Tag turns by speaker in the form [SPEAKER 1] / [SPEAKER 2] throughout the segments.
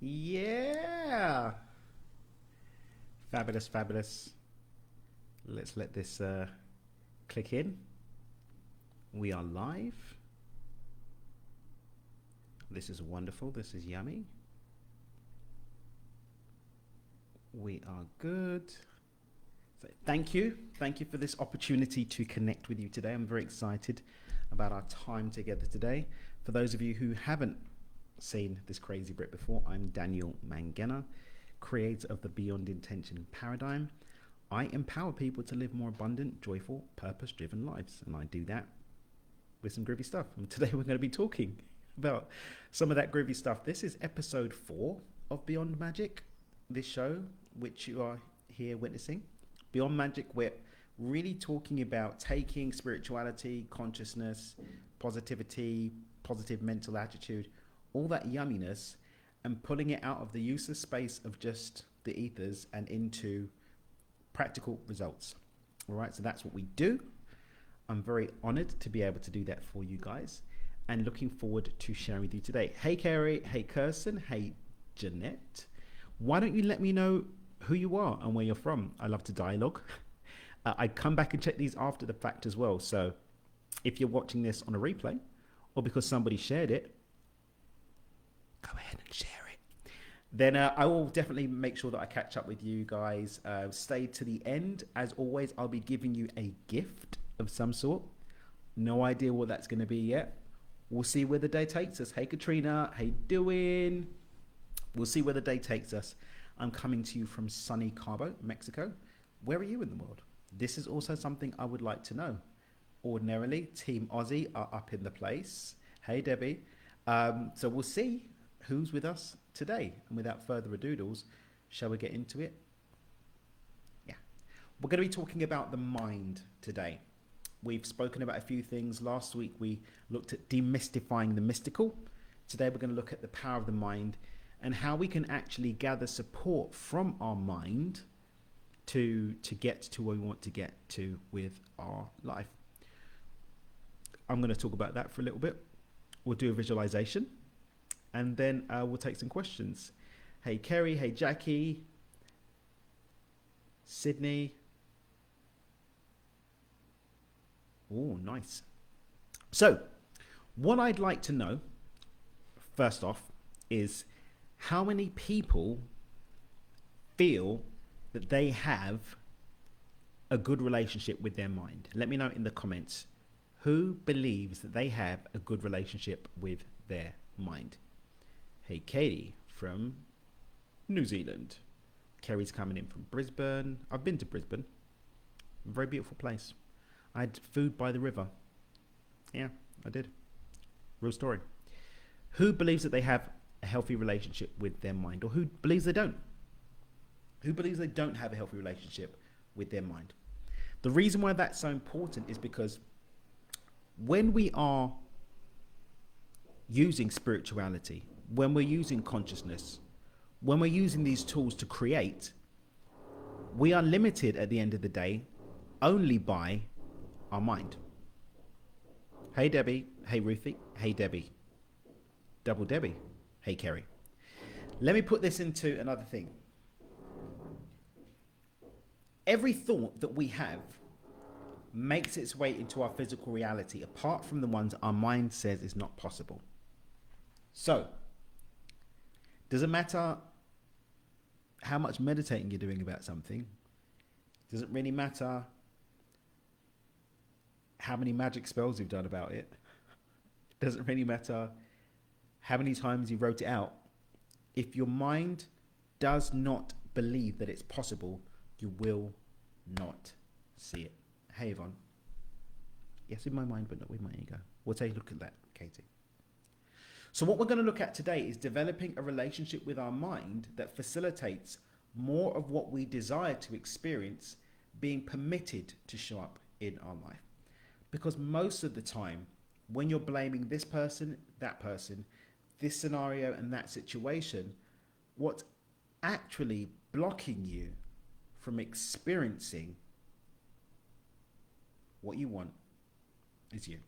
[SPEAKER 1] Yeah. Fabulous, fabulous. Let's let this click in. We are live. This is wonderful. This is yummy. We are good. So thank you. Thank you for this opportunity to connect with you today. I'm very excited about our time together today. For those of you who haven't seen this crazy Brit before, I'm Daniel Mangena, creator of the Beyond Intention paradigm. I empower people to live more abundant, joyful, purpose-driven lives, and I do that with some groovy stuff. And today we're going to be talking about some of that groovy stuff. This is episode 4 of Beyond Magic, this show which you are here witnessing. Beyond Magic, we're really talking about taking spirituality, consciousness, positivity, positive mental attitude, all that yumminess, and pulling it out of the useless space of just the ethers and into practical results. All right, so that's what we do. I'm very honored to be able to do that for you guys and looking forward to sharing with you today. Hey, Carrie. Hey, Kirsten. Hey, Jeanette. Why don't you let me know who you are and where you're from? I love to dialogue. I come back and check these after the fact as well. So if you're watching this on a replay or because somebody shared it, go ahead and share it. Then I will definitely make sure that I catch up with you guys. Stay to the end. As always, I'll be giving you a gift of some sort. No idea what that's going to be yet. We'll see where the day takes us. Hey, Katrina. How you doing? We'll see where the day takes us. I'm coming to you from sunny Cabo, Mexico. Where are you in the world? This is also something I would like to know. Ordinarily, Team Aussie are up in the place. Hey, Debbie. So we'll see who's with us today. And without further ado, shall we get into it? Yeah. We're going to be talking about the mind today. We've spoken about a few things. Last week, we looked at demystifying the mystical. Today, we're going to look at the power of the mind and how we can actually gather support from our mind to get to where we want to get to with our life. I'm going to talk about that for a little bit. We'll do a visualization and then we'll take some questions. Hey, Kerry. Hey, Jackie. Sydney. Oh, nice. So what I'd like to know, first off, is how many people feel that they have a good relationship with their mind? Let me know in the comments. Who believes that they have a good relationship with their mind? Hey, Katie from New Zealand. Kerry's coming in from Brisbane. I've been to Brisbane. Very beautiful place. I had food by the river. Yeah, I did. Real story. Who believes that they have a healthy relationship with their mind, or who believes they don't? Who believes they don't have a healthy relationship with their mind? The reason why that's so important is because when we are using spirituality, when we're using consciousness, when we're using these tools to create, we are limited at the end of the day only by our mind. Hey, Debbie. Hey, Ruthie. Hey, Debbie. Double Debbie. Hey, Kerry. Let me put this into another thing. Every thought that we have makes its way into our physical reality, apart from the ones our mind says is not possible. So, does it matter how much meditating you're doing about something? Does it really matter how many magic spells you've done about it? Does it really matter how many times you wrote it out? If your mind does not believe that it's possible, you will not see it. Hey, Yvonne. Yes, in my mind, but not with my ego. We'll take a look at that, Katie. So what we're going to look at today is developing a relationship with our mind that facilitates more of what we desire to experience being permitted to show up in our life. Because most of the time, when you're blaming this person, this scenario and that situation, what's actually blocking you from experiencing what you want is you.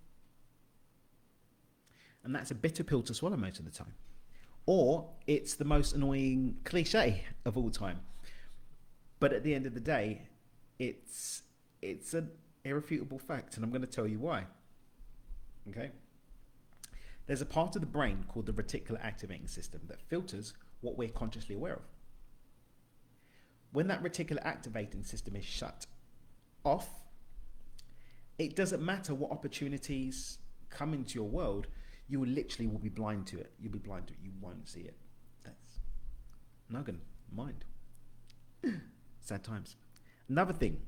[SPEAKER 1] And that's a bitter pill to swallow most of the time. or it's the most annoying cliche of all time. But at the end of the day, it's an irrefutable fact, and I'm going to tell you why. Okay? There's a part of the brain called the reticular activating system that filters what we're consciously aware of. When that reticular activating system is shut off, it doesn't matter what opportunities come into your world, you literally will be blind to it. You'll be blind to it. You won't see it. That's not going to mind. Sad times. Another thing,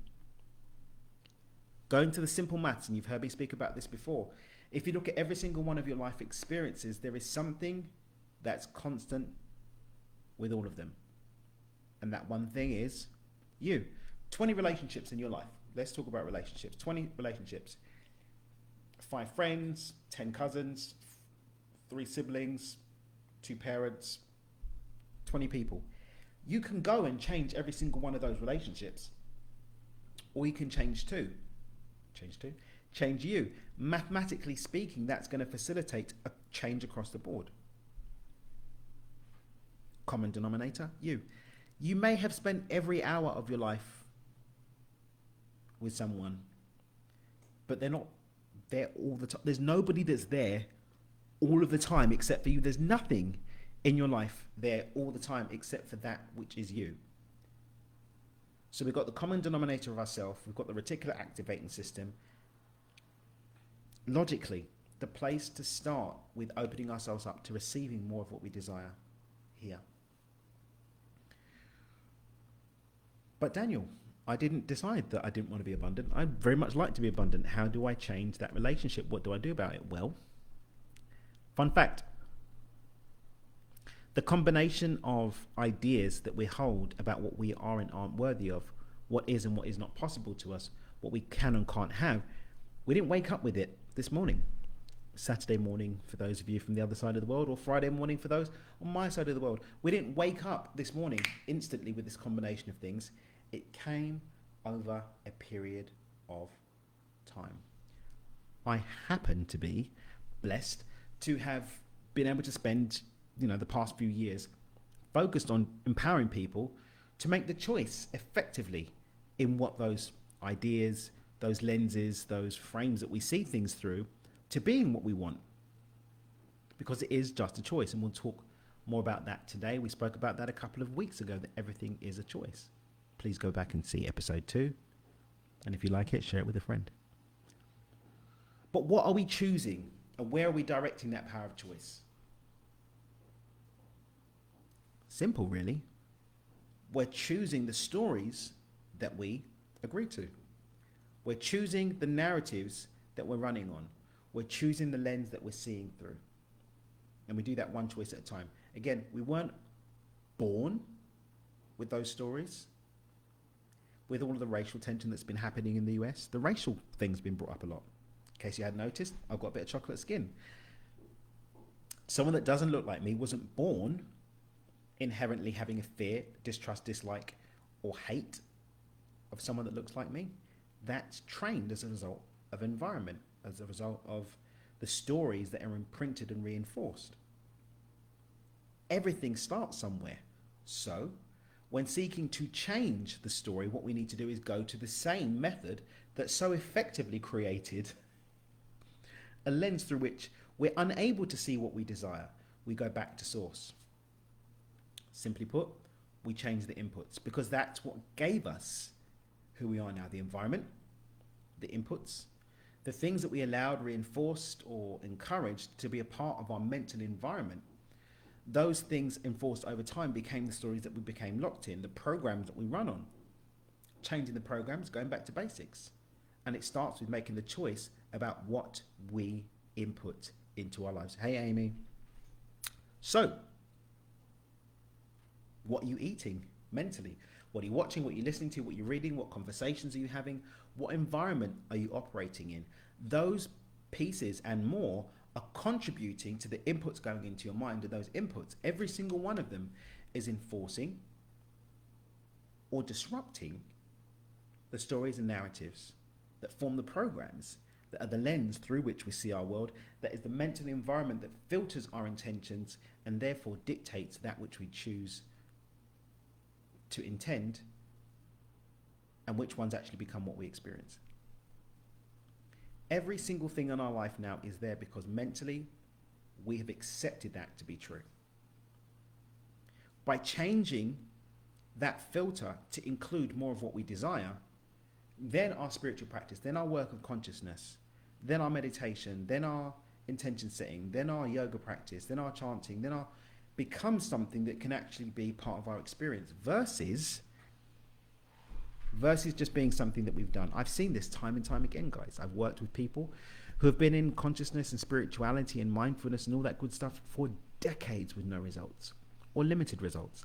[SPEAKER 1] going to the simple maths, and you've heard me speak about this before. If you look at every single one of your life experiences, there is something that's constant with all of them. And that one thing is you. 20 relationships in your life. Let's talk about relationships. 20 relationships. 5 friends, 10 cousins, 3 siblings, 2 parents, 20 people. You can go and change every single one of those relationships. Or you can change 2. Change you. Mathematically speaking, that's going to facilitate a change across the board. Common denominator, you. You may have spent every hour of your life with someone, but they're not there all the time. There's nobody that's there all of the time except for you. There's nothing in your life there all the time except for that which is you. So we've got the common denominator of ourselves, we've got the reticular activating system. Logically, the place to start with opening ourselves up to receiving more of what we desire here. But Daniel, I didn't decide that I didn't want to be abundant. I very much like to be abundant. How do I change that relationship? What do I do about it? Well, fun fact. The combination of ideas that we hold about what we are and aren't worthy of, what is and what is not possible to us, what we can and can't have, we didn't wake up with it this morning. Saturday morning for those of you from the other side of the world, or Friday morning for those on my side of the world. We didn't wake up this morning instantly with this combination of things. It came over a period of time. I happen to be blessed to have been able to spend, the past few years focused on empowering people to make the choice effectively in what those ideas, those lenses, those frames that we see things through, to being what we want. Because it is just a choice, and we'll talk more about that today. We spoke about that a couple of weeks ago, that everything is a choice. Please go back and see episode 2. And if you like it, share it with a friend. But what are we choosing, and where are we directing that power of choice? Simple, really. We're choosing the stories that we agree to. We're choosing the narratives that we're running on. We're choosing the lens that we're seeing through. And we do that one choice at a time. Again, we weren't born with those stories. With all of the racial tension that's been happening in the US, the racial thing's been brought up a lot. In case you hadn't noticed, I've got a bit of chocolate skin. Someone that doesn't look like me wasn't born inherently having a fear, distrust, dislike, or hate of someone that looks like me. That's trained as a result of environment, as a result of the stories that are imprinted and reinforced. Everything starts somewhere. So, when seeking to change the story, what we need to do is go to the same method that so effectively created a lens through which we're unable to see what we desire. We go back to source. Simply put, we change the inputs, because that's what gave us who we are now. The environment, the inputs, the things that we allowed, reinforced, or encouraged to be a part of our mental environment. Those things enforced over time became the stories that we became locked in, the programs that we run on. Changing the programs, going back to basics. And it starts with making the choice about what we input into our lives. Hey, Amy. So, what are you eating mentally? What are you watching? What are you listening to? What are you reading? What conversations are you having? What environment are you operating in? Those pieces and more are contributing to the inputs going into your mind. And those inputs, every single one of them, is enforcing or disrupting the stories and narratives that form the programs that are the lens through which we see our world, that is the mental environment that filters our intentions and therefore dictates that which we choose to intend and which ones actually become what we experience. Every single thing in our life now is there because mentally we have accepted that to be true. By changing that filter to include more of what we desire, then our spiritual practice, then our work of consciousness, then our meditation, then our intention setting, then our yoga practice, then our chanting, then our becomes something that can actually be part of our experience versus just being something that we've done. I've seen this time and time again, guys. I've worked with people who have been in consciousness and spirituality and mindfulness and all that good stuff for decades with no results or limited results.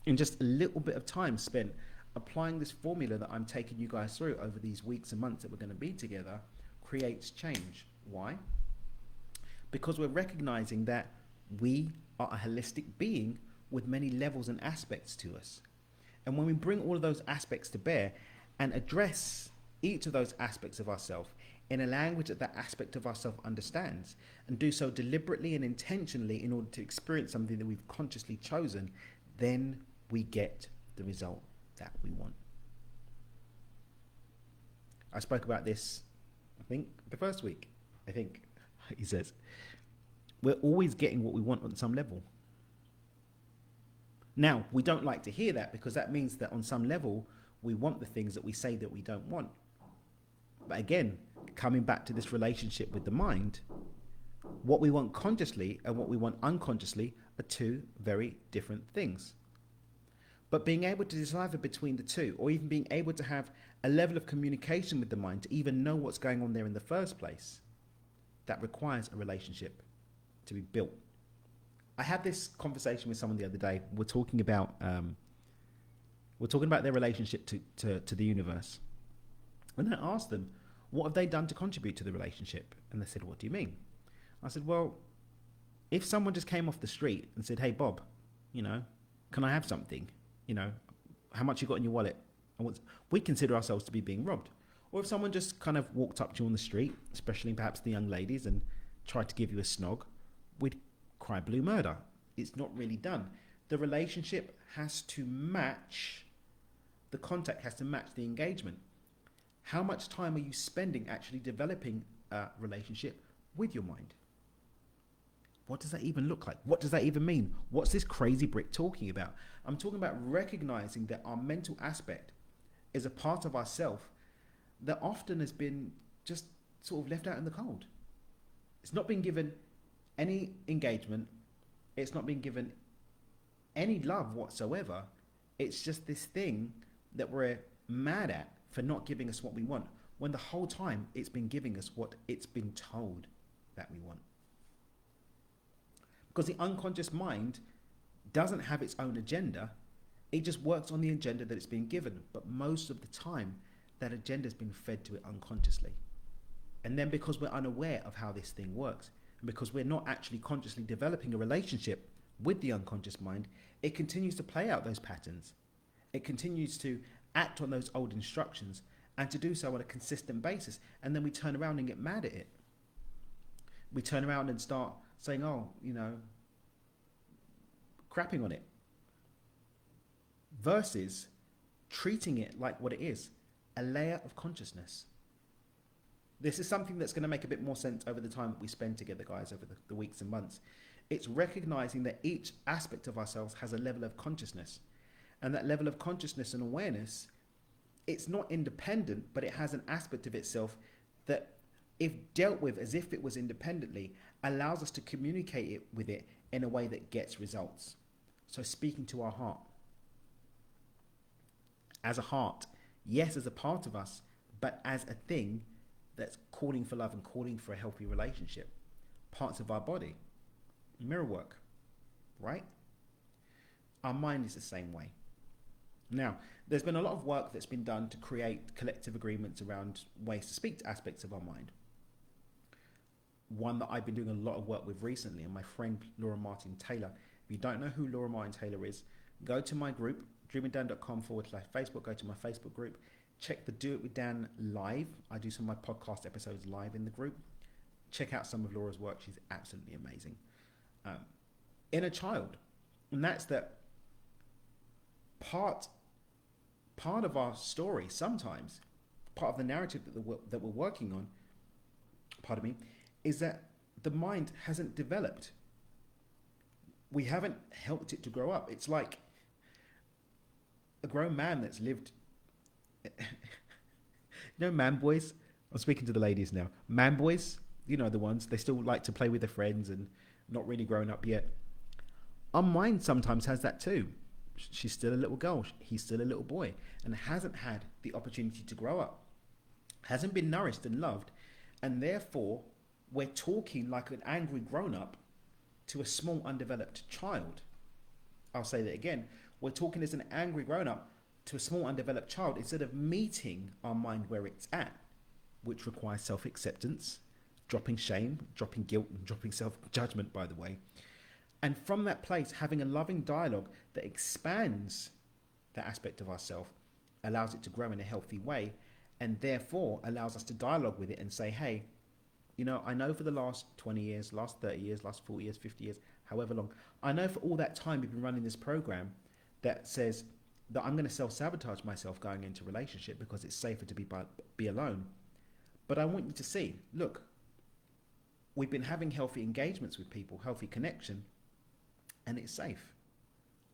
[SPEAKER 1] In just a little bit of time spent applying this formula that I'm taking you guys through over these weeks and months that we're going to be together creates change. Why? Because we're recognizing that we are a holistic being with many levels and aspects to us. And when we bring all of those aspects to bear and address each of those aspects of ourselves in a language that that aspect of ourselves understands, and do so deliberately and intentionally in order to experience something that we've consciously chosen, then we get the result that we want. I spoke about this, I think, the first week. He says, we're always getting what we want on some level. Now, we don't like to hear that because that means that on some level, we want the things that we say that we don't want. But again, coming back to this relationship with the mind, what we want consciously and what we want unconsciously are two very different things. But being able to decipher between the two, or even being able to have a level of communication with the mind to even know what's going on there in the first place, that requires a relationship to be built. I had this conversation with someone the other day. We're talking about their relationship to the universe. And I asked them, what have they done to contribute to the relationship? And they said, what do you mean? I said, well, if someone just came off the street and said, hey, Bob, can I have something? How much you got in your wallet? We consider ourselves to be being robbed. Or if someone just kind of walked up to you on the street, especially perhaps the young ladies, and tried to give you a snog, we'd cry blue murder. It's not really done. The relationship has to match, the contact has to match the engagement. How much time are you spending actually developing a relationship with your mind? What does that even look like? What does that even mean? What's this crazy brick talking about? I'm talking about recognizing that our mental aspect is a part of ourself that often has been just sort of left out in the cold. It's not been given any engagement. It's not been given any love whatsoever. It's just this thing that we're mad at for not giving us what we want, when the whole time it's been giving us what it's been told that we want. Because the unconscious mind doesn't have its own agenda. It just works on the agenda that it's been given. But most of the time, that agenda has been fed to it unconsciously. And then because we're unaware of how this thing works, and because we're not actually consciously developing a relationship with the unconscious mind, it continues to play out those patterns. It continues to act on those old instructions and to do so on a consistent basis. And then we turn around and get mad at it. We turn around and start saying, crapping on it. Versus treating it like what it is, a layer of consciousness. This is something that's going to make a bit more sense over the time that we spend together, guys, over the weeks and months. It's recognizing that each aspect of ourselves has a level of consciousness. And that level of consciousness and awareness, it's not independent, but it has an aspect of itself that, if dealt with as if it was independently, allows us to communicate it with it in a way that gets results. So speaking to our heart. As a heart, yes, as a part of us, but as a thing that's calling for love and calling for a healthy relationship. Parts of our body, mirror work, right? Our mind is the same way. Now, there's been a lot of work that's been done to create collective agreements around ways to speak to aspects of our mind. One that I've been doing a lot of work with recently, and my friend Laura Martin Taylor. If you don't know who Laura Martin Taylor is, go to my group, dreamingdan.com/Facebook, go to my Facebook group, check the Do It With Dan live. I do some of my podcast episodes live in the group. Check out some of Laura's work. She's absolutely amazing. Inner child. And that's that part of our story sometimes, part of the narrative that we're working on, pardon me, is that the mind hasn't developed. We haven't helped it to grow up. It's like a grown man that's lived, man boys? I'm speaking to the ladies now. Man boys, the ones, they still like to play with their friends and not really grown up yet. Our mind sometimes has that too. She's still a little girl. He's still a little boy and hasn't had the opportunity to grow up, hasn't been nourished and loved. And therefore, we're talking like an angry grown-up to a small undeveloped child. I'll say that again. We're talking as an angry grown-up to a small undeveloped child instead of meeting our mind where it's at, which requires self-acceptance, dropping shame, dropping guilt, and dropping self-judgment, by the way. And from that place, having a loving dialogue that expands that aspect of ourself, allows it to grow in a healthy way, and therefore allows us to dialogue with it and say, hey, I know for the last 20 years, last 30 years, last 40 years, 50 years, however long, I know for all that time you've been running this program that says that I'm going to self-sabotage myself going into a relationship because it's safer to be alone. But I want you to see, look, we've been having healthy engagements with people, healthy connection, and it's safe.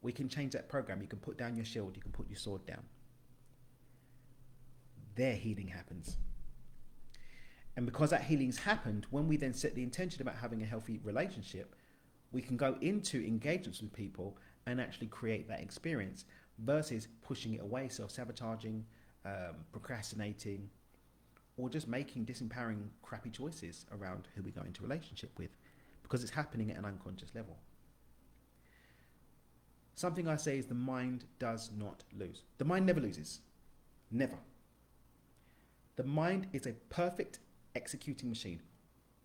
[SPEAKER 1] We can change that program. You can put down your shield. You can put your sword down. There healing happens. And because that healing's happened, when we then set the intention about having a healthy relationship, we can go into engagements with people and actually create that experience versus pushing it away, self-sabotaging, procrastinating, or just making disempowering, crappy choices around who we go into a relationship with because it's happening at an unconscious level. Something I say is the mind does not lose. The mind never loses. Never. The mind is a perfect executing machine,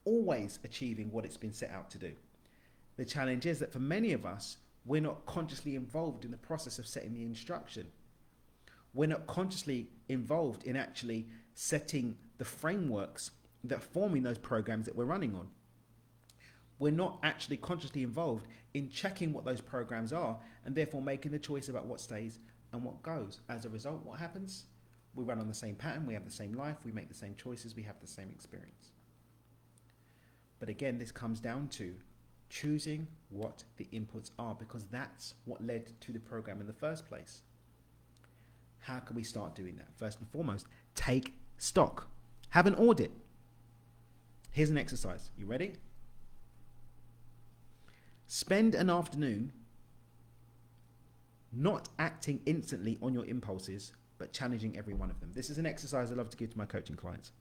[SPEAKER 1] always achieving what it's been set out to do. The challenge is that for many of us, we're not consciously involved in the process of setting the instruction. We're not consciously involved in actually setting the frameworks that are forming those programs that we're running on. We're not actually consciously involved in checking what those programs are and therefore making the choice about what stays and what goes. As a result, what happens? We run on the same pattern, we have the same life, we make the same choices, we have the same experience. But again, this comes down to choosing what the inputs are because that's what led to the program in the first place. How can we start doing that? First and foremost, take stock. Have an audit. Here's an exercise. You ready? Spend an afternoon not acting instantly on your impulses, but challenging every one of them. This is an exercise I love to give to my coaching clients.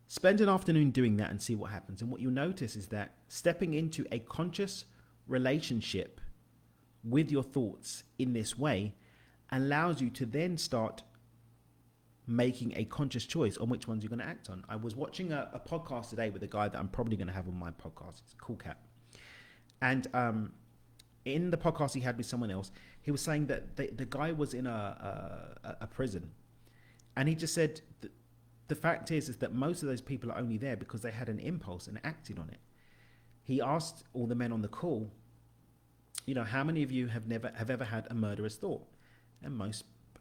[SPEAKER 1] Spend an afternoon doing that and see what happens. And what you'll notice is that stepping into a conscious relationship with your thoughts in this way allows you to then start making a conscious choice on which ones you're going to act on. I was watching a podcast today with a guy that I'm probably going to have on my podcast. It's a cool cat. And in the podcast he had with someone else, he was saying that the guy was in a prison. And he just said the fact is that most of those people are only there because they had an impulse and acted on it. He asked all the men on the call, how many of you have ever had a murderous thought? And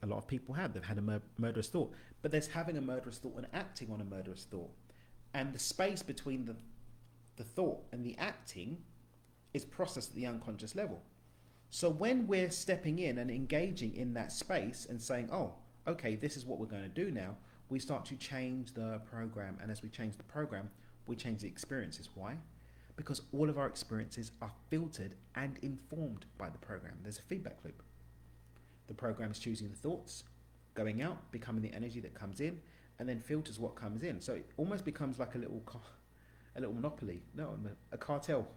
[SPEAKER 1] a lot of people have. They've had a murderous thought. But there's having a murderous thought and acting on a murderous thought. And the space between the thought and the acting is processed at the unconscious level. So when we're stepping in and engaging in that space and saying, oh, okay, this is what we're going to do now, we start to change the program. And as we change the program, we change the experiences. Why? Because all of our experiences are filtered and informed by the program. There's a feedback loop. The program is choosing the thoughts, going out, becoming the energy that comes in, and then filters what comes in. So it almost becomes like a little monopoly. No, a cartel,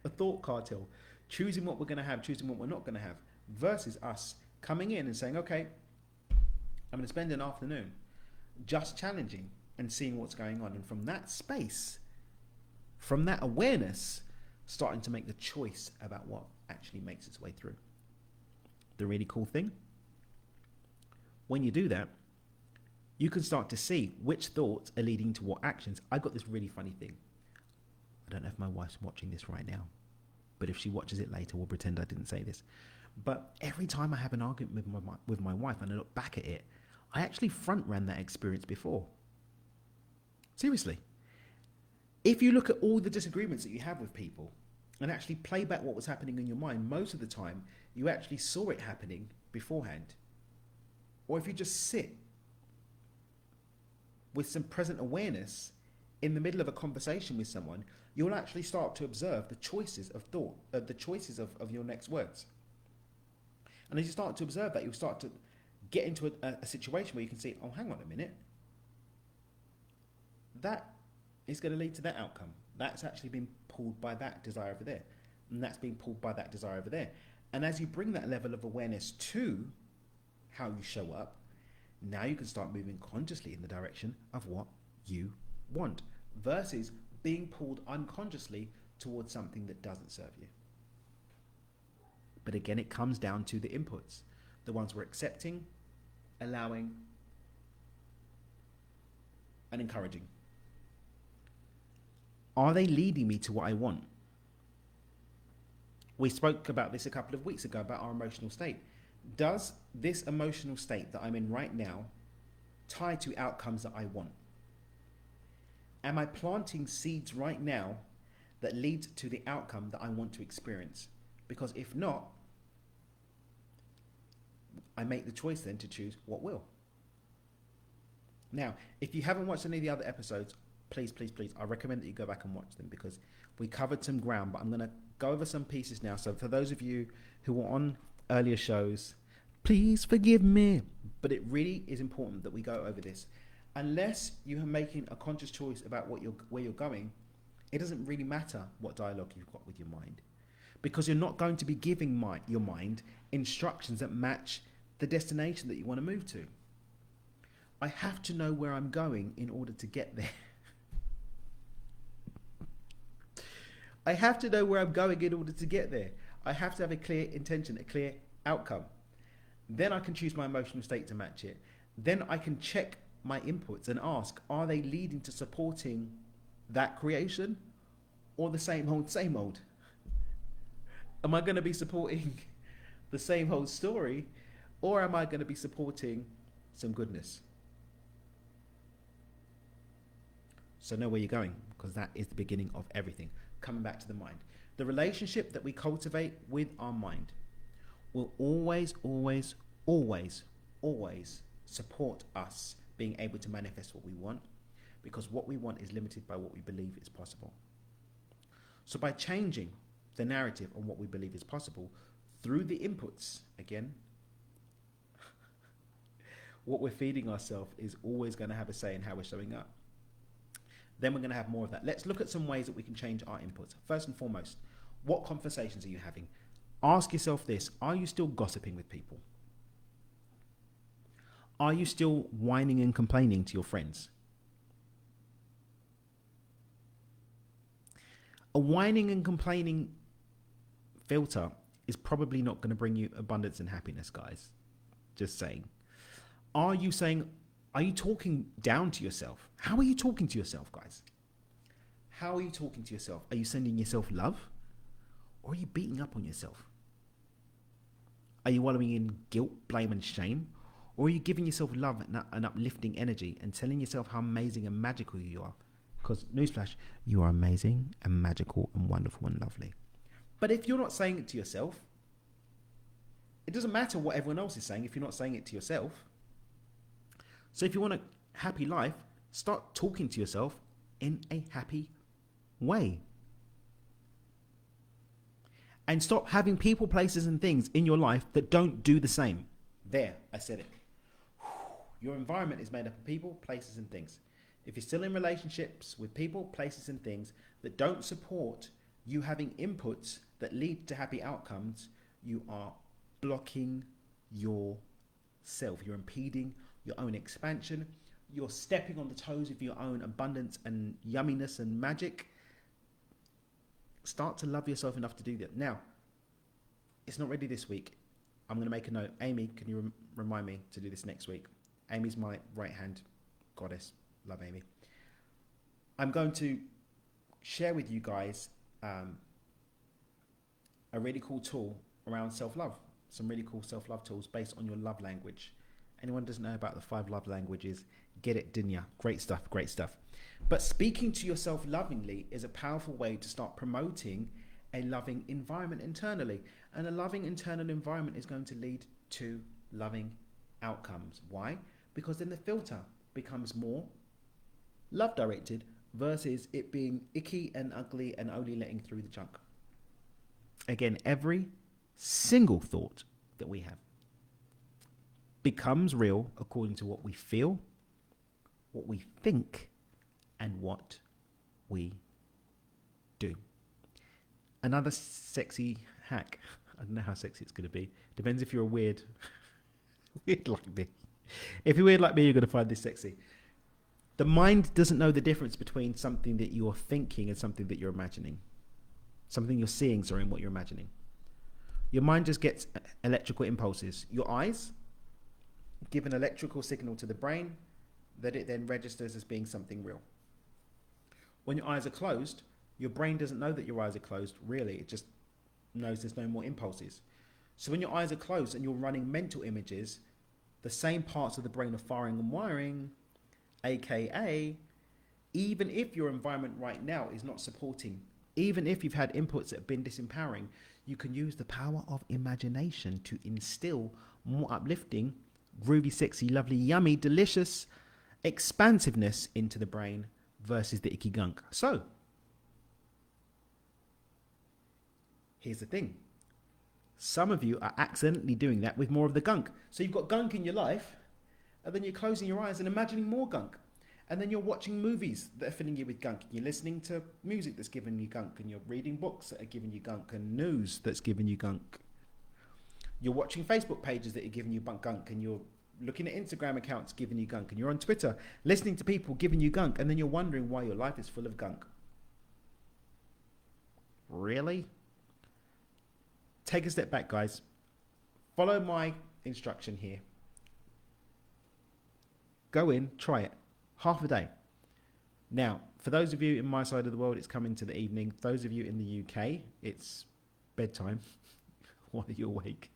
[SPEAKER 1] a thought cartel, choosing what we're going to have, choosing what we're not going to have, versus us coming in and saying, okay, I'm going to spend an afternoon just challenging and seeing what's going on. And from that space, from that awareness, starting to make the choice about what actually makes its way through. The really cool thing when you do that, you can start to see which thoughts are leading to what actions. I got this really funny thing. I don't know if my wife's watching this right now, but if she watches it later, we'll pretend I didn't say this. But every time I have an argument with my wife and I look back at it, I actually front ran that experience before. Seriously. If you look at all the disagreements that you have with people and actually play back what was happening in your mind, most of the time you actually saw it happening beforehand. Or if you just sit with some present awareness in the middle of a conversation with someone, you'll actually start to observe the choices of thought, the choices of your next words. And as you start to observe that, you'll start to get into a situation where you can see, oh, hang on a minute. That is going to lead to that outcome. That's actually been pulled by that desire over there. And that's being pulled by that desire over there. And as you bring that level of awareness to how you show up, now you can start moving consciously in the direction of what you want versus being pulled unconsciously towards something that doesn't serve you. But again, it comes down to the inputs, the ones we're accepting, allowing, and encouraging. Are they leading me to what I want? We spoke about this a couple of weeks ago about our emotional state. Does this emotional state that I'm in right now tie to outcomes that I want? Am I planting seeds right now that lead to the outcome that I want to experience? Because if not, I make the choice then to choose what will. Now, if you haven't watched any of the other episodes, please, I recommend that you go back and watch them because we covered some ground, but I'm going to go over some pieces now. So for those of you who were on earlier shows, please forgive me. But it really is important that we go over this. Unless you are making a conscious choice about where you're going, it doesn't really matter what dialogue you've got with your mind, because you're not going to be giving your mind instructions that match the destination that you want to move to. I have to know where I'm going in order to get there. I have to know where I'm going in order to get there. I have to have a clear intention, a clear outcome. Then I can choose my emotional state to match it. Then I can check my inputs and ask, are they leading to supporting that creation or the same old? Am I going to be supporting the same old story, or am I going to be supporting some goodness? So know where you're going, because that is the beginning of everything. Coming back to the mind. The relationship that we cultivate with our mind will always support us being able to manifest what we want, because what we want is limited by what we believe is possible. So by changing the narrative on what we believe is possible through the inputs, again, what we're feeding ourselves is always going to have a say in how we're showing up. Then we're going to have more of that. Let's look at some ways that we can change our inputs. First and foremost, what conversations are you having? Ask yourself this: are you still gossiping with people? Are you still whining and complaining to your friends? A whining and complaining filter is probably not going to bring you abundance and happiness, guys. Just saying. Are you talking down to yourself? How are you talking to yourself, guys? How are you talking to yourself? Are you sending yourself love? Or are you beating up on yourself? Are you wallowing in guilt, blame, and shame? Or are you giving yourself love and uplifting energy and telling yourself how amazing and magical you are? Because, newsflash, you are amazing and magical and wonderful and lovely. But if you're not saying it to yourself, it doesn't matter what everyone else is saying if you're not saying it to yourself. So if you want a happy life, start talking to yourself in a happy way. And stop having people, places, and things in your life that don't do the same. There, I said it. Your environment is made up of people, places, and things. If you're still in relationships with people, places, and things that don't support you having inputs that lead to happy outcomes, you are blocking yourself. You're impeding your own expansion. You're stepping on the toes of your own abundance and yumminess and magic. Start to love yourself enough to do that. Now, it's not ready this week. I'm going to make a note. Amy, can you remind me to do this next week? Amy's my right-hand goddess. Love Amy. I'm going to share with you guys a really cool tool around self-love. Some really cool self-love tools based on your love language. Anyone doesn't know about the 5 love languages? Get it, didn't ya? Great stuff, great stuff. But speaking to yourself lovingly is a powerful way to start promoting a loving environment internally. And a loving internal environment is going to lead to loving outcomes. Why? Because then the filter becomes more love directed versus it being icky and ugly and only letting through the junk. Again, every single thought that we have becomes real according to what we feel, what we think, and what we do. Another sexy hack. I don't know how sexy it's going to be. Depends if you're weird like me. If you're weird like me, you're going to find this sexy. The mind doesn't know the difference between something that you're thinking and something that you're imagining. Something you're seeing, sorry, and what you're imagining. Your mind just gets electrical impulses. Your eyes give an electrical signal to the brain that it then registers as being something real. When your eyes are closed, your brain doesn't know that your eyes are closed, really. It just knows there's no more impulses. So when your eyes are closed and you're running mental images, the same parts of the brain are firing and wiring, aka, even if your environment right now is not supporting, even if you've had inputs that have been disempowering, you can use the power of imagination to instill more uplifting, groovy, sexy, lovely, yummy, delicious expansiveness into the brain versus the icky gunk. So, here's the thing. Some of you are accidentally doing that with more of the gunk. So you've got gunk in your life, and then you're closing your eyes and imagining more gunk. And then you're watching movies that are filling you with gunk. You're listening to music that's giving you gunk, and you're reading books that are giving you gunk, and news that's giving you gunk. You're watching Facebook pages that are giving you gunk, and you're looking at Instagram accounts giving you gunk, and you're on Twitter listening to people giving you gunk, and then you're wondering why your life is full of gunk. Really? Take a step back, guys. Follow my instruction here. Go in, try it. Half a day. Now, for those of you in my side of the world, it's coming to the evening. Those of you in the UK, it's bedtime. Why are you awake?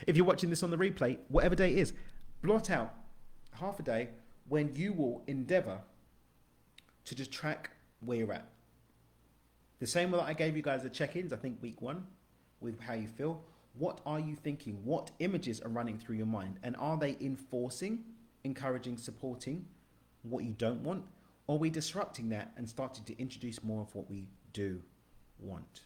[SPEAKER 1] If you're watching this on the replay, whatever day it is, blot out half a day when you will endeavor to just track where you're at. The same way that I gave you guys the check-ins, I think week 1, with how you feel. What are you thinking? What images are running through your mind? And are they enforcing, encouraging, supporting what you don't want? Or are we disrupting that and starting to introduce more of what we do want?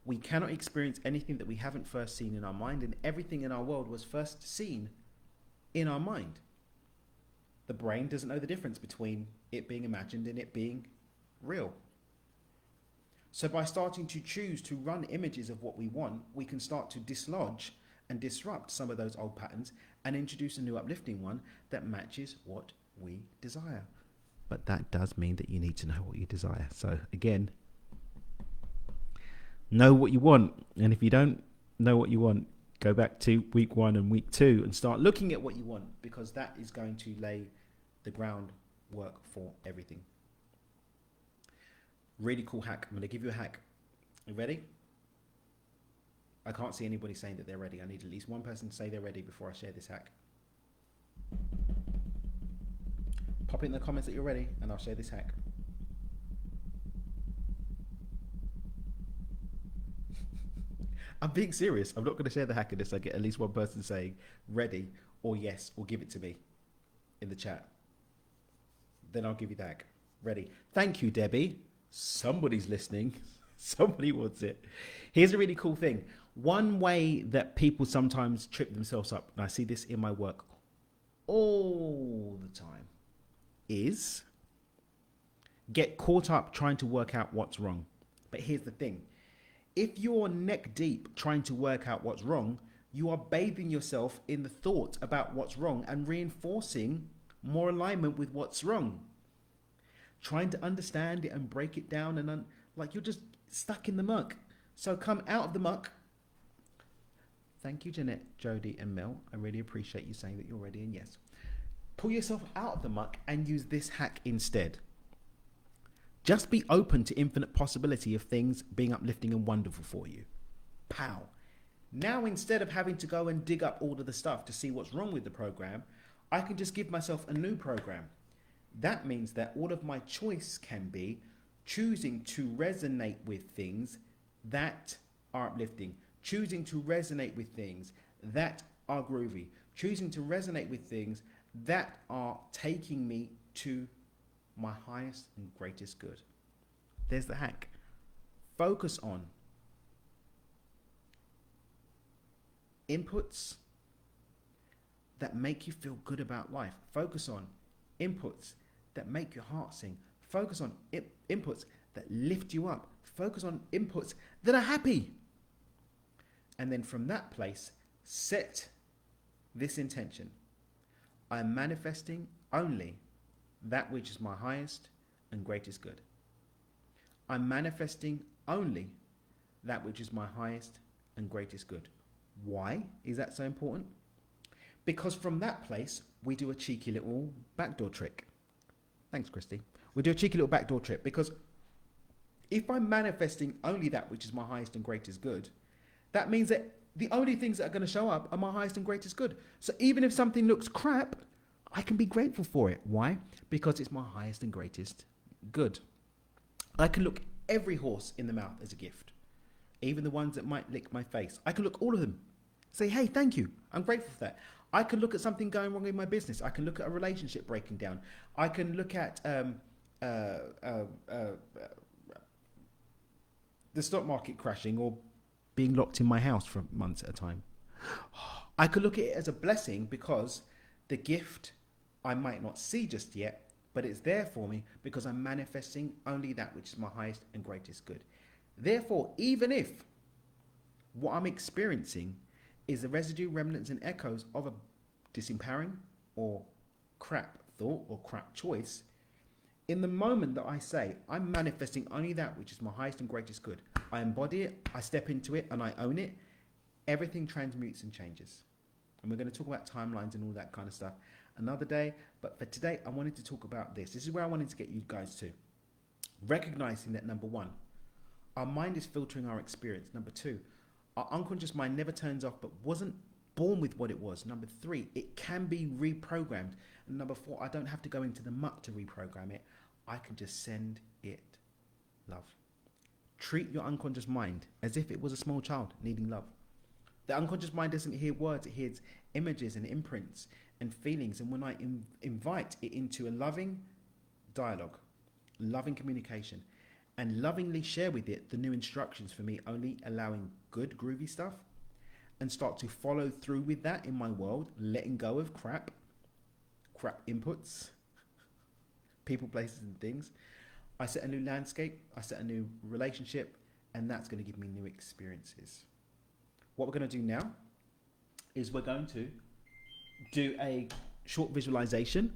[SPEAKER 1] We cannot experience anything that we haven't first seen in our mind, and everything in our world was first seen in our mind. The brain doesn't know the difference between it being imagined and it being real. So by starting to choose to run images of what we want, we can start to dislodge and disrupt some of those old patterns and introduce a new uplifting one that matches what we desire. But that does mean that you need to know what you desire. So again, know what you want. And if you don't know what you want, go back to week 1 and week 2 and start looking at what you want, because that is going to lay the groundwork for everything. Really cool hack. I'm going to give you a hack. You ready? I can't see anybody saying that they're ready. I need at least one person to say they're ready before I share this hack. Pop it in the comments that you're ready and I'll share this hack. I'm being serious. I'm not going to share the hack unless I get at least one person saying ready or yes or give it to me in the chat. Then I'll give you the hack. Ready. Thank you, Debbie. Somebody's listening. Somebody wants it. Here's a really cool thing. One way that people sometimes trip themselves up, and I see this in my work all the time, is get caught up trying to work out what's wrong. But here's the thing. If you're neck deep trying to work out what's wrong, you are bathing yourself in the thought about what's wrong and reinforcing more alignment with what's wrong. Trying to understand it and break it down, and like you're just stuck in the muck. So come out of the muck. Thank you, Jeanette, Jody, and Mel. I really appreciate you saying that you're ready and yes. Pull yourself out of the muck and use this hack instead. Just be open to infinite possibility of things being uplifting and wonderful for you. Pow. Now, instead of having to go and dig up all of the stuff to see what's wrong with the program, I can just give myself a new program. That means that all of my choice can be choosing to resonate with things that are uplifting, choosing to resonate with things that are groovy, choosing to resonate with things that are taking me to my highest and greatest good. There's the hack. Focus on inputs that make you feel good about life. Focus on inputs that make your heart sing. Focus on inputs that lift you up. Focus on inputs that are happy. And then from that place, set this intention. I am manifesting only that which is my highest and greatest good. I'm manifesting only that which is my highest and greatest good. Why is that so important? Because from that place, we do a cheeky little backdoor trick. Thanks, Christy. We do a cheeky little backdoor trick because if I'm manifesting only that which is my highest and greatest good, that means that the only things that are going to show up are my highest and greatest good. So even if something looks crap, I can be grateful for it. Why? Because it's my highest and greatest good. I can look every horse in the mouth as a gift, even the ones that might lick my face. I can look all of them, say, hey, thank you. I'm grateful for that. I can look at something going wrong in my business. I can look at a relationship breaking down. I can look at the stock market crashing or being locked in my house for months at a time. I could look at it as a blessing because the gift I might not see just yet, but it's there for me because I'm manifesting only that which is my highest and greatest good. Therefore, even if what I'm experiencing is the residue, remnants, and echoes of a disempowering or crap thought or crap choice, in the moment that I say, I'm manifesting only that which is my highest and greatest good, I embody it, I step into it, and I own it, everything transmutes and changes. And we're going to talk about timelines and all that kind of stuff another day. But for today, I wanted to talk about this. This is where I wanted to get you guys to. Recognizing that, number one, our mind is filtering our experience. Number two, our unconscious mind never turns off but wasn't born with what it was. Number three, it can be reprogrammed. And number four, I don't have to go into the muck to reprogram it. I can just send it love. Treat your unconscious mind as if it was a small child needing love. The unconscious mind doesn't hear words, it hears images and imprints and feelings. And when I invite it into a loving dialogue, loving communication, and lovingly share with it the new instructions for me, only allowing good, groovy stuff, and start to follow through with that in my world, letting go of crap inputs, people, places, and things, I set a new landscape, I set a new relationship, and that's going to give me new experiences. What we're going to do now is we're going to do a short visualization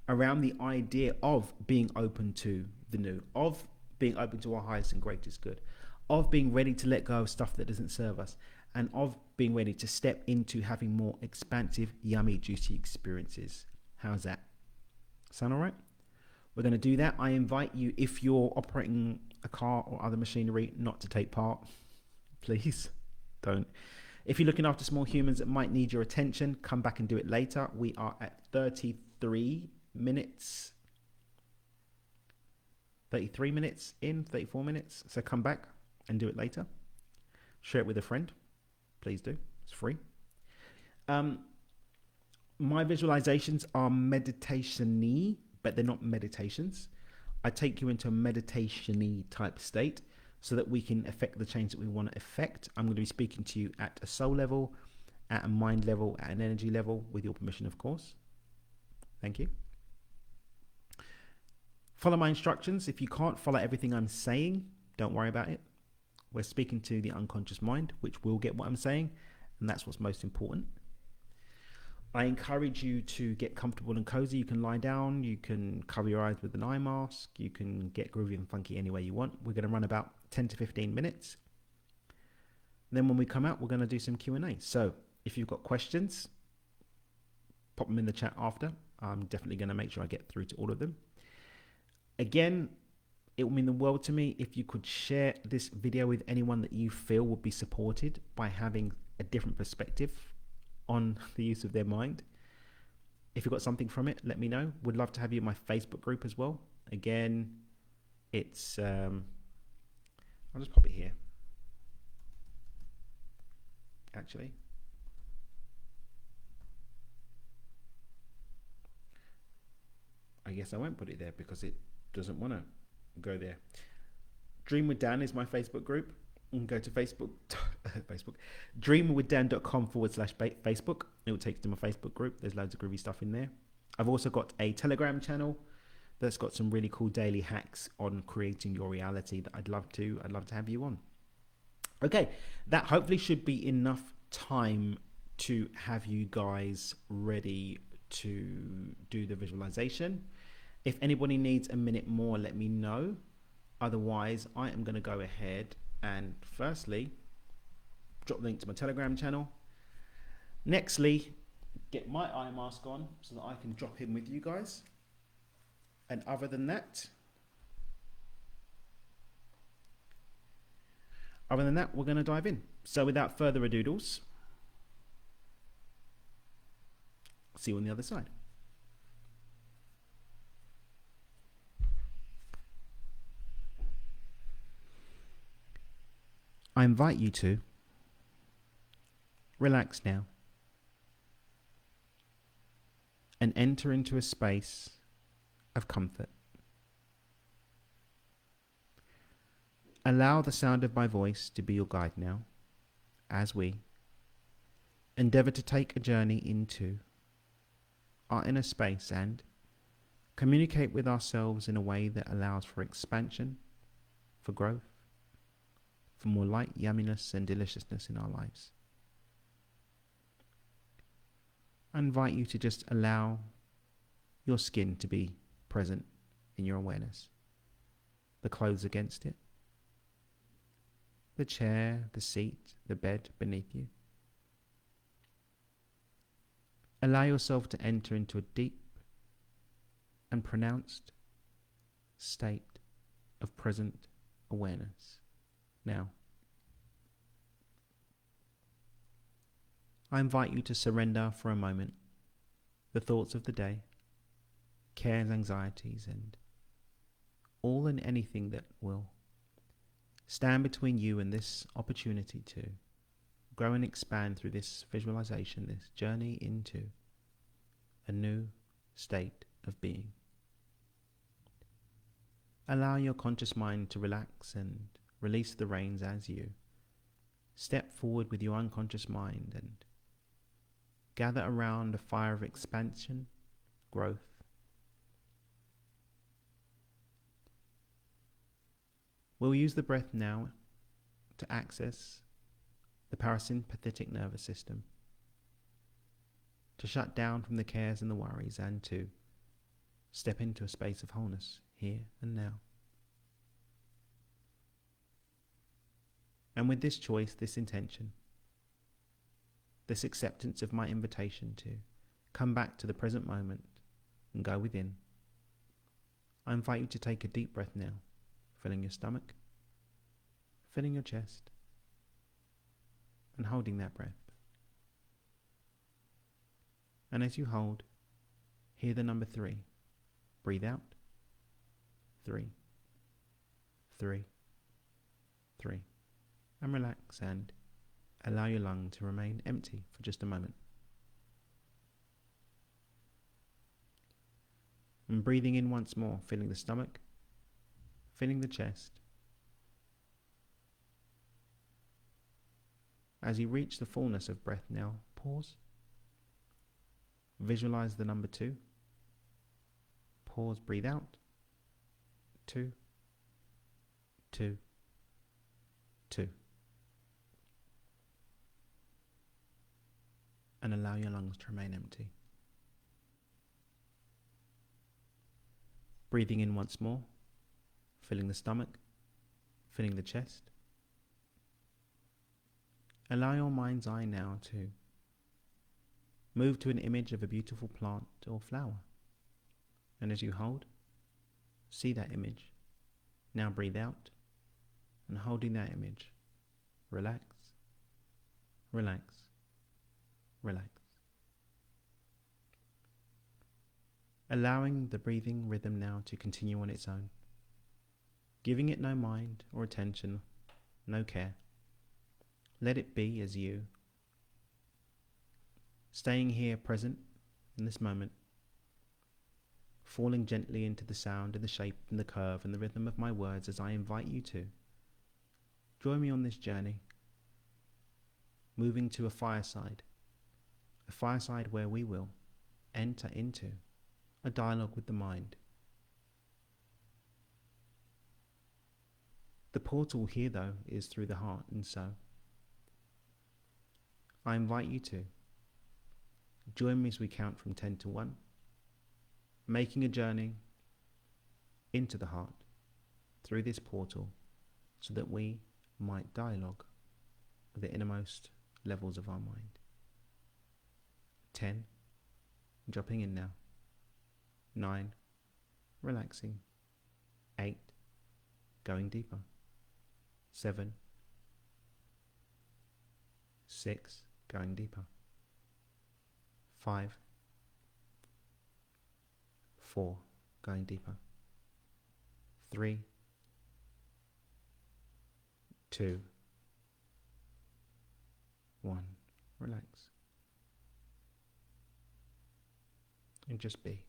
[SPEAKER 1] around the idea of being open to the new, of being open to our highest and greatest good, of being ready to let go of stuff that doesn't serve us, and of being ready to step into having more expansive, yummy, juicy experiences. How's that? Sound all right? We're going to do that. I invite you, if you're operating a car or other machinery, not to take part. Please don't. If you're looking after small humans that might need your attention, come back and do it later. We are at 33 minutes. 33 minutes in, 34 minutes. So come back and do it later. Share it with a friend. Please do. It's free. My visualizations are meditation-y, but they're not meditations. I take you into a meditation-y type state so that we can affect the change that we want to affect. I'm going to be speaking to you at a soul level, at a mind level, at an energy level, with your permission, of course. Thank you. Follow my instructions. If you can't follow everything I'm saying, don't worry about it. We're speaking to the unconscious mind, which will get what I'm saying, and that's what's most important. I encourage you to get comfortable and cozy. You can lie down, you can cover your eyes with an eye mask, you can get groovy and funky any way you want. We're going to run about 10 to 15 minutes. Then when we come out, we're going to do some Q&A. So if you've got questions, pop them in the chat after. I'm definitely going to make sure I get through to all of them. Again, it will mean the world to me if you could share this video with anyone that you feel would be supported by having a different perspective on the use of their mind. If you got something from it, let me know. Would love to have you in my Facebook group as well. Again, it's I'll just pop it here. Actually, I guess I won't put it there because it doesn't want to go there. Dream with Dan is my Facebook group. You can go to Facebook, dreamwithdan.com/Facebook. It will take you to my Facebook group. There's loads of groovy stuff in there. I've also got a Telegram channel that's got some really cool daily hacks on creating your reality that I'd love to have you on. Okay, that hopefully should be enough time to have you guys ready to do the visualization. If anybody needs a minute more, let me know. Otherwise, I am going to go ahead and firstly drop the link to my Telegram channel. Nextly, get my eye mask on so that I can drop in with you guys. And other than that, we're going to dive in. So without further ado-doodles, see you on the other side. I invite you to relax now and enter into a space of comfort. Allow the sound of my voice to be your guide now as we endeavor to take a journey into our inner space and communicate with ourselves in a way that allows for expansion, for growth, for more light, yumminess and deliciousness in our lives. I invite you to just allow your skin to be present in your awareness. The clothes against it, the chair, the seat, the bed beneath you. Allow yourself to enter into a deep and pronounced state of present awareness. Now, I invite you to surrender for a moment the thoughts of the day, cares, anxieties, and all and anything that will stand between you and this opportunity to grow and expand through this visualization, this journey into a new state of being. Allow your conscious mind to relax and release the reins as you step forward with your unconscious mind and gather around a fire of expansion, growth. We'll use the breath now to access the parasympathetic nervous system, to shut down from the cares and the worries and to step into a space of wholeness here and now. And with this choice, this intention, this acceptance of my invitation to come back to the present moment and go within, I invite you to take a deep breath now, filling your stomach, filling your chest, and holding that breath. And as you hold, hear the number 3. Breathe out. 3, 3, 3. And relax and allow your lung to remain empty for just a moment. And breathing in once more, filling the stomach, filling the chest. As you reach the fullness of breath now, pause. Visualize the number 2. Pause, breathe out. 2, 2, 2. And allow your lungs to remain empty. Breathing in once more, filling the stomach, filling the chest. Allow your mind's eye now to move to an image of a beautiful plant or flower. And as you hold, see that image. Now breathe out, and holding that image, relax, relax, relax. Allowing the breathing rhythm now to continue on its own, giving it no mind or attention, no care. Let it be as you, staying here present in this moment, falling gently into the sound and the shape and the curve and the rhythm of my words as I invite you to. Join me on this journey, moving to a fireside where we will enter into a dialogue with the mind. The portal here, though, is through the heart, and so I invite you to join me as we count from 10 to 1, making a journey into the heart through this portal so that we might dialogue with the innermost levels of our mind. 10, dropping in now. 9, relaxing. 8, going deeper. 7, 6, going deeper. 5, 4, going deeper. 3, 2, 1, relax. And just be.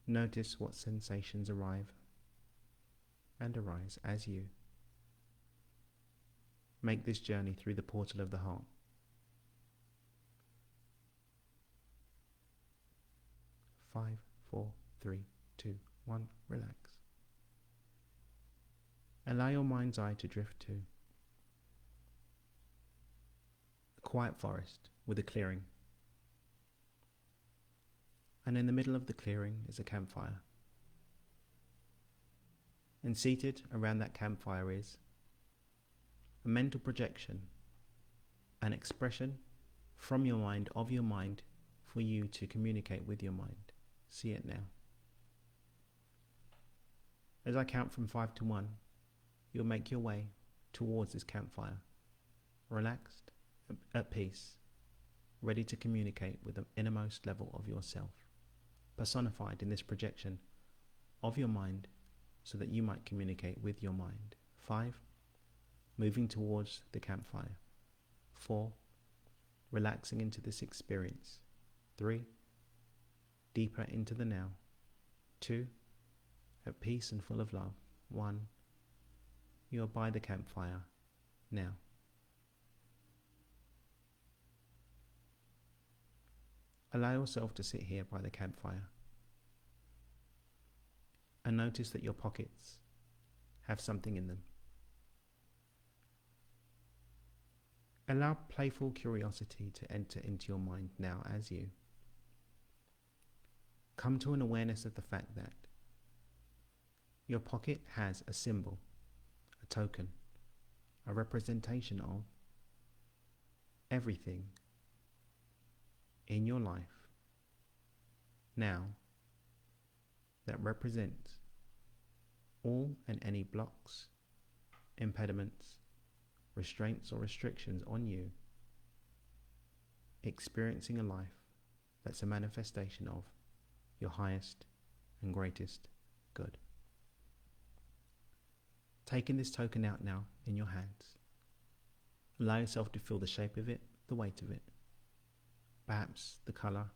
[SPEAKER 1] Notice what sensations arrive and arise as you make this journey through the portal of the heart. 5, 4, 3, 2, 1, relax. Allow your mind's eye to drift to a quiet forest with a clearing. And in the middle of the clearing is a campfire. And seated around that campfire is a mental projection, an expression from your mind, of your mind, for you to communicate with your mind. See it now. As I count from 5 to 1, you'll make your way towards this campfire, relaxed, at peace, ready to communicate with the innermost level of yourself, personified in this projection of your mind so that you might communicate with your mind. 5, moving towards the campfire. 4, relaxing into this experience. 3, deeper into the now. 2, at peace and full of love. 1, you are by the campfire now. Allow yourself to sit here by the campfire and notice that your pockets have something in them. Allow playful curiosity to enter into your mind now as you come to an awareness of the fact that your pocket has a symbol, a token, a representation of everything in your life now that represents all and any blocks, impediments, restraints or restrictions on you experiencing a life that's a manifestation of your highest and greatest good. Taking this token out now in your hands, allow yourself to feel the shape of it, the weight of it, perhaps the color,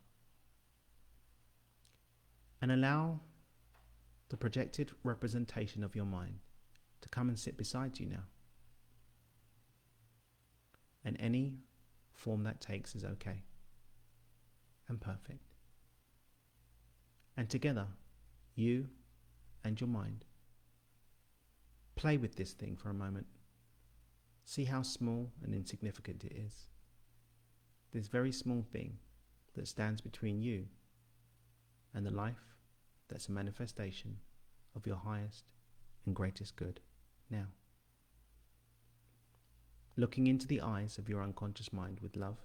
[SPEAKER 1] and allow the projected representation of your mind to come and sit beside you now. And any form that takes is okay and perfect. And together, you and your mind, play with this thing for a moment. See how small and insignificant it is. This very small thing that stands between you and the life that's a manifestation of your highest and greatest good now. looking into the eyes of your unconscious mind with love.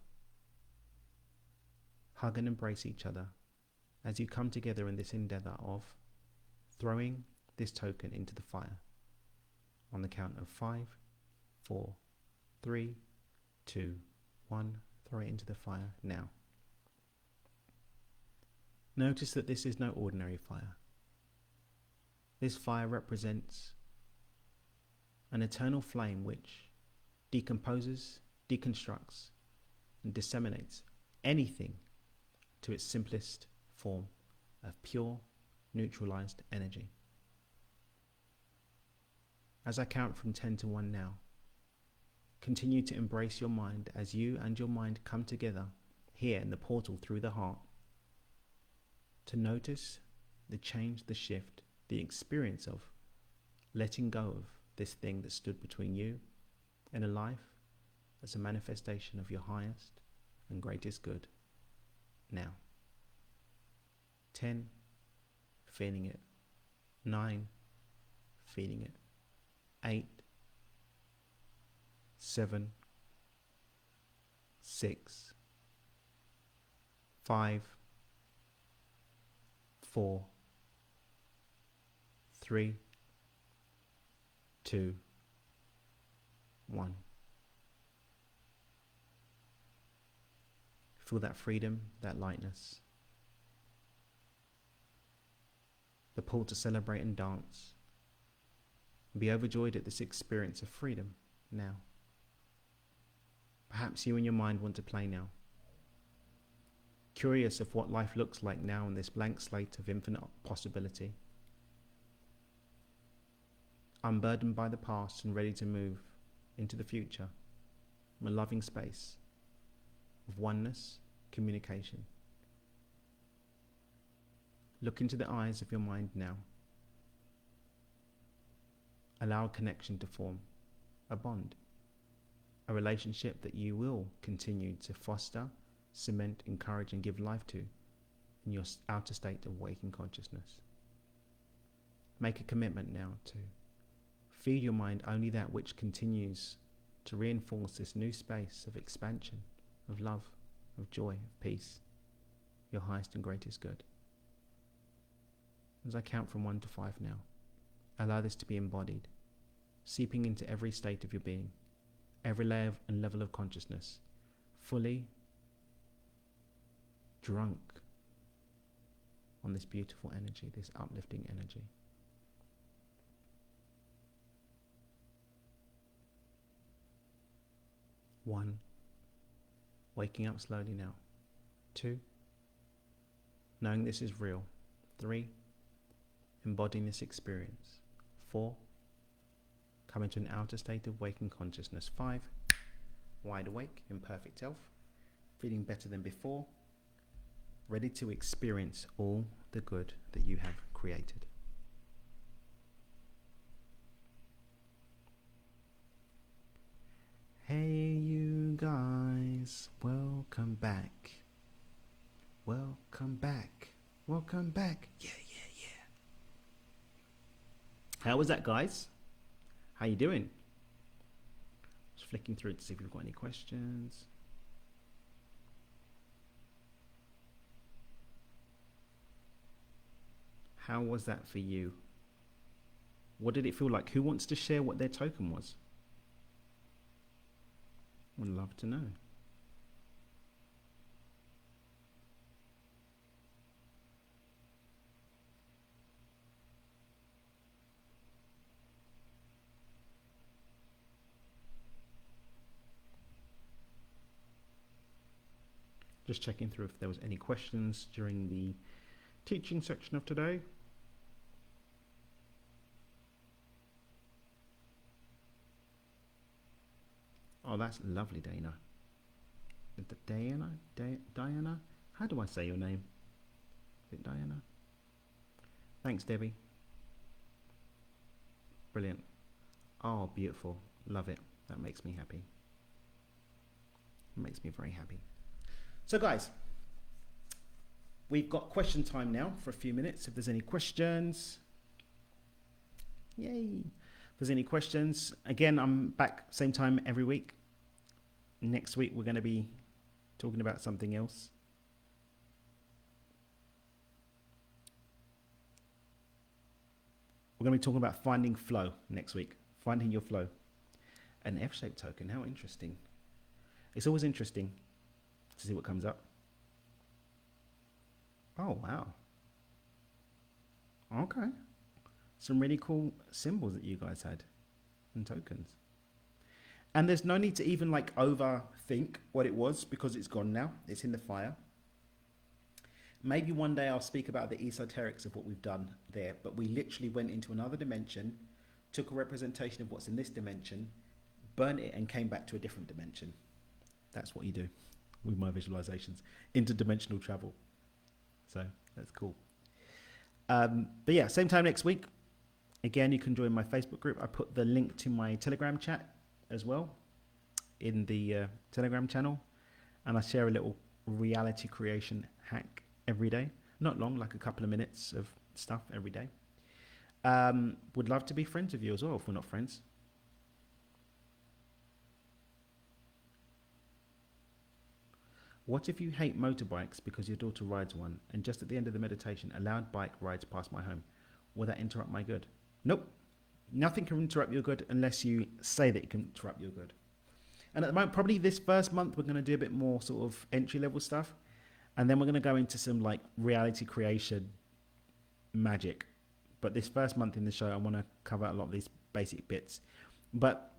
[SPEAKER 1] Hug and embrace each other as you come together in this endeavor of throwing this token into the fire. On the count of 5, 4, 3, 2, 1, throw it into the fire now. Notice that this is no ordinary fire. This fire represents an eternal flame which decomposes, deconstructs, and disseminates anything to its simplest form of pure, neutralized energy. As I count from 10 to 1 now, continue to embrace your mind as you and your mind come together here in the portal through the heart to notice the change, the shift, the experience of letting go of this thing that stood between you and a life as a manifestation of your highest and greatest good. Now, 10, feeling it. 9, feeling it. 8, 7, 6, 5, 4, 3, 2, 1. Feel that freedom, that lightness. The pull to celebrate and dance. Be overjoyed at this experience of freedom now. Perhaps you and your mind want to play now. Curious of what life looks like now in this blank slate of infinite possibility. Unburdened by the past and ready to move into the future from a loving space of oneness, communication. Look into the eyes of your mind now. Allow a connection to form, a bond, a relationship that you will continue to foster, cement, encourage, and give life to in your outer state of waking consciousness. Make a commitment now to feed your mind only that which continues to reinforce this new space of expansion, of love, of joy, of peace, your highest and greatest good. As I count from 1 to 5 now, allow this to be embodied, seeping into every state of your being, every layer and level of consciousness, fully drunk on this beautiful energy, this uplifting energy. One, waking up slowly now. 2, knowing this is real. 3, embodying this experience. 4, coming to an outer state of waking consciousness. 5, wide awake in perfect health, feeling better than before, ready to experience all the good that you have created. Hey you guys, welcome back. Welcome back. Welcome back. Yeah. How was that, guys? How you doing? Just flicking through to see if we've got any questions. How was that for you? What did it feel like? Who wants to share what their token was? Would love to know. Just checking through if there was any questions during the teaching section of today. Oh, that's lovely, Dana. Diana? How do I say your name? Is it Diana? Thanks, Debbie. Brilliant. Oh, beautiful. Love it. That makes me happy. It makes me very happy. So, guys, we've got question time now for a few minutes. If there's any questions, yay. If there's any questions, again, I'm back same time every week, Next week, we're going to be talking about something else. We're going to be talking about finding flow next week. Finding your flow. An F-shaped token. How interesting. It's always interesting to see what comes up. Oh, wow. Okay. Some really cool symbols that you guys had and tokens. And there's no need to even like overthink what it was because it's gone now. It's in the fire. Maybe one day I'll speak about the esoterics of what we've done there, but we literally went into another dimension, took a representation of what's in this dimension, burnt it and came back to a different dimension. That's what you do with my visualizations. Interdimensional travel. So that's cool. But yeah, same time next week. Again, you can join my Facebook group. I put the link to my Telegram chat as well in the Telegram channel. And I share a little reality creation hack every day. Not long, like a couple of minutes of stuff every day. Would love to be friends with you as well if we're not friends. What if you hate motorbikes because your daughter rides one and just at the end of the meditation, a loud bike rides past my home? Will that interrupt my good? Nope. Nothing can interrupt your good unless you say that it can interrupt your good. And at the moment, probably this first month, we're going to do a bit more sort of entry level stuff. And then we're going to go into some like reality creation magic. But this first month in the show, I want to cover a lot of these basic bits. But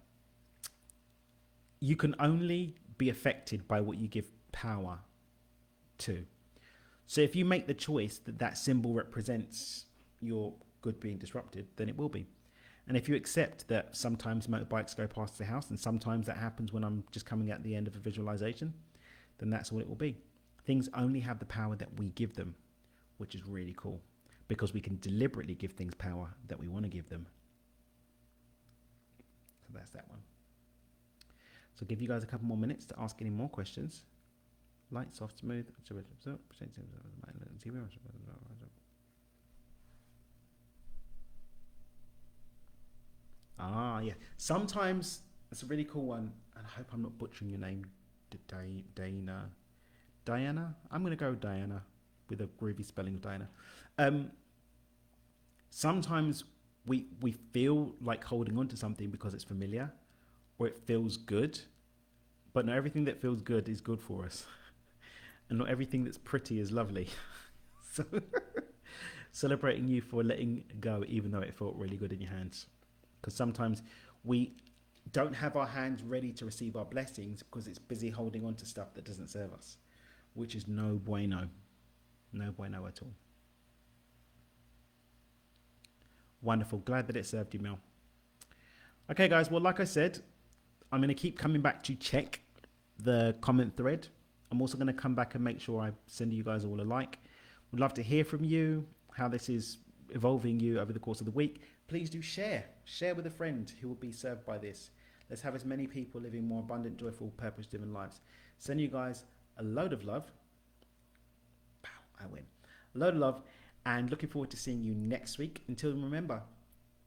[SPEAKER 1] you can only be affected by what you give power to. So if you make the choice that that symbol represents your good being disrupted, then it will be. And if you accept that sometimes motorbikes go past the house and sometimes that happens when I'm just coming at the end of a visualization, then that's what it will be. Things only have the power that we give them, which is really cool because we can deliberately give things power that we want to give them. So that's that one. So I'll give you guys a couple more minutes to ask any more questions. Light, soft, smooth. Ah, yeah. Sometimes it's a really cool one, and I hope I'm not butchering your name, Dana. Diana? I'm going to go Diana with a groovy spelling of Diana. Sometimes we feel like holding on to something because it's familiar or it feels good, but not everything that feels good is good for us. And not everything that's pretty is lovely. So celebrating you for letting go even though it felt really good in your hands. Because sometimes we don't have our hands ready to receive our blessings because it's busy holding on to stuff that doesn't serve us, which is no bueno. No bueno at all. Wonderful. Glad that it served you, Mel. Okay, guys. Well, like I said, I'm going to keep coming back to check the comment thread. I'm also going to come back and make sure I send you guys all a like. Would love to hear from you, how this is evolving you over the course of the week. Please do share. Share with a friend who will be served by this. Let's have as many people living more abundant, joyful, purpose-driven lives. Send you guys a load of love. Pow, I win. A load of love, and looking forward to seeing you next week. Until then, remember,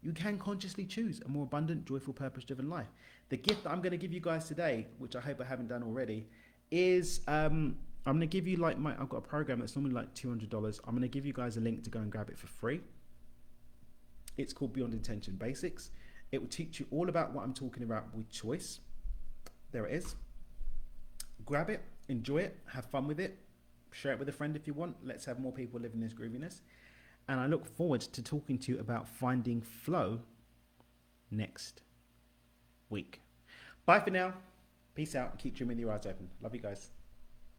[SPEAKER 1] you can consciously choose a more abundant, joyful, purpose-driven life. The gift that I'm going to give you guys today, which I hope I haven't done already, is I'm going to give you I've got a program that's normally like $200. I'm going to give you guys a link to go and grab it for free. It's called Beyond Intention Basics. It will teach you all about what I'm talking about with choice. There it is. Grab it, enjoy it, have fun with it, share it with a friend if you want. Let's have more people living this grooviness. And I look forward to talking to you about finding flow next week. Bye for now. Peace out. Keep dreaming with your eyes open. Love you guys.